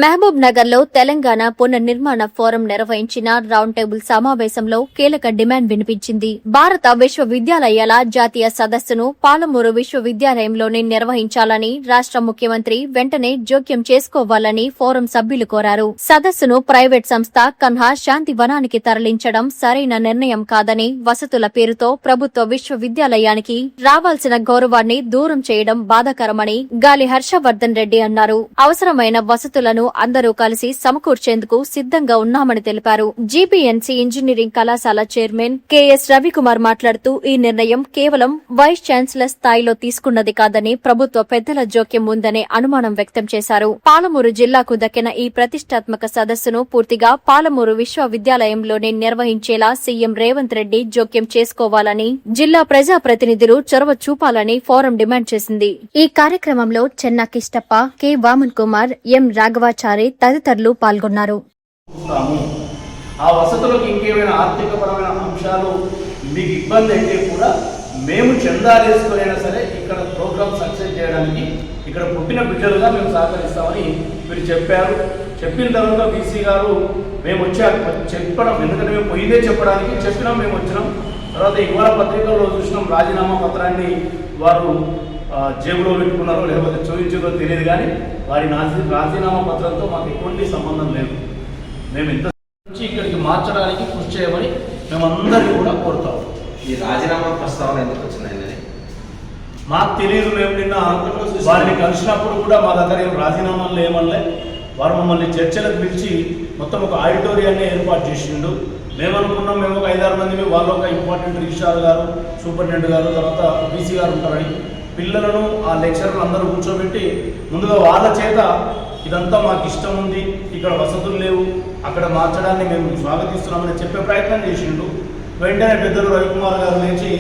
మహబూబ్ నగర్ లో తెలంగాణ పునర్నిర్మాణ ఫోరం నిర్వహించిన రౌండ్ టేబుల్ సమావేశంలో కీలక డిమాండ్ వినిపించింది. భారత విశ్వవిద్యాలయాల జాతీయ సదస్సును పాలమూరు విశ్వవిద్యాలయంలోనే నిర్వహించాలని రాష్ట్ర ముఖ్యమంత్రి వెంటనే జోక్యం చేసుకోవాలని ఫోరం సభ్యులు కోరారు. సదస్సును ప్రైవేట్ సంస్థ కన్హా శాంతి వనానికి తరలించడం సరైన నిర్ణయం కాదని, వసతుల పేరుతో ప్రభుత్వ విశ్వవిద్యాలయానికి రావాల్సిన గౌరవాన్ని దూరం చేయడం బాధాకరమని గాలి హర్షవర్ధన్ రెడ్డి అన్నారు. అవసరమైన వసతులను అందరూ కలిసి సమకూర్చేందుకు సిద్దంగా ఉన్నామని తెలిపారు. జీపీఎన్సీ ఇంజనీరింగ్ కళాశాల చైర్మన్ కెఎస్ రవికుమార్ మాట్లాడుతూ ఈ నిర్ణయం కేవలం వైస్ ఛాన్సలర్ స్థాయిలో తీసుకున్నది కాదని, ప్రభుత్వ పెద్దల జోక్యం ఉందనే అనుమానం వ్యక్తం చేశారు. పాలమూరు జిల్లాకు దక్కిన ఈ ప్రతిష్టాత్మక సదస్సును పూర్తిగా పాలమూరు విశ్వవిద్యాలయంలోనే నిర్వహించేలా సీఎం రేవంత్ రెడ్డి జోక్యం చేసుకోవాలని, జిల్లా ప్రజాప్రతినిధులు చొరవ చూపాలని ఫోరం డిమాండ్ చేసింది. ఈ కార్యక్రమంలో చెన్నా కిష్టప్ప, కె వామన్ కుమార్, ఎం రాఘవాచారి తదితరులు పాల్గొన్నారు. ఆ వసతులకు ఇంకేమైనా ఆర్థికపరమైన అంశాలు మీకు ఇబ్బంది అయితే కూడా మేము చందాలేసుకునైనా సరే ఇక్కడ ప్రోగ్రామ్ సక్సెస్ చేయడానికి ఇక్కడ పుట్టిన బిడ్డలుగా మేము సహకరిస్తామని మీరు చెప్పారు. చెప్పిన తర్వాత బీసీ గారు మేము చెప్పడం, ఎందుకంటే మేము పోయిందే చెప్పడానికి చెప్పినాం, మేము వచ్చినాం. తర్వాత ఇవాళ పత్రికల్లో చూసినాం రాజీనామా పత్రాన్ని వారు జేబులో పెట్టుకున్నారో లేకపోతే చూపించారో తెలియదు, కానీ వారి రాజీనామా పత్రంతో మాకు ఎటువంటి సంబంధం లేదు. మేము ఇంత నుంచి ఇక్కడికి మార్చడానికి కృషి చేయమని మేమందరినీ కూడా కోరుతాం. ఈ రాజీనామా ప్రస్తావన ఎందుకు వచ్చిందండి? మాకు తెలియదు. మేము నిన్న వారిని కలిసినప్పుడు కూడా మా దగ్గర ఏం రాజీనామాలు ఏమనలే. వారు మమ్మల్ని చర్చలకు పిలిచి మొత్తం ఒక ఆడిటోరియాన్ని ఏర్పాటు చేసిండు. మేమనుకున్నాం మేము ఒక 5-6 మంది, వాళ్ళు ఒక ఇంపార్టెంట్ రిజిస్ట్రార్ గారు, సూపరింటెండెంట్ గారు, తర్వాత బీసీ గారు ఉంటారని పిల్లలను ఆ లెక్చరర్లు అందరూ కూర్చోబెట్టి ముందుగా వాళ్ళ చేత ఇదంతా మాకు ఇష్టం ఉంది, ఇక్కడ వసతులు లేవు, అక్కడ మార్చడాన్ని మేము స్వాగతిస్తున్నామని చెప్పే ప్రయత్నం చేసిండు. వెంటనే పెద్దలు రవికుమార్ గారు లేచి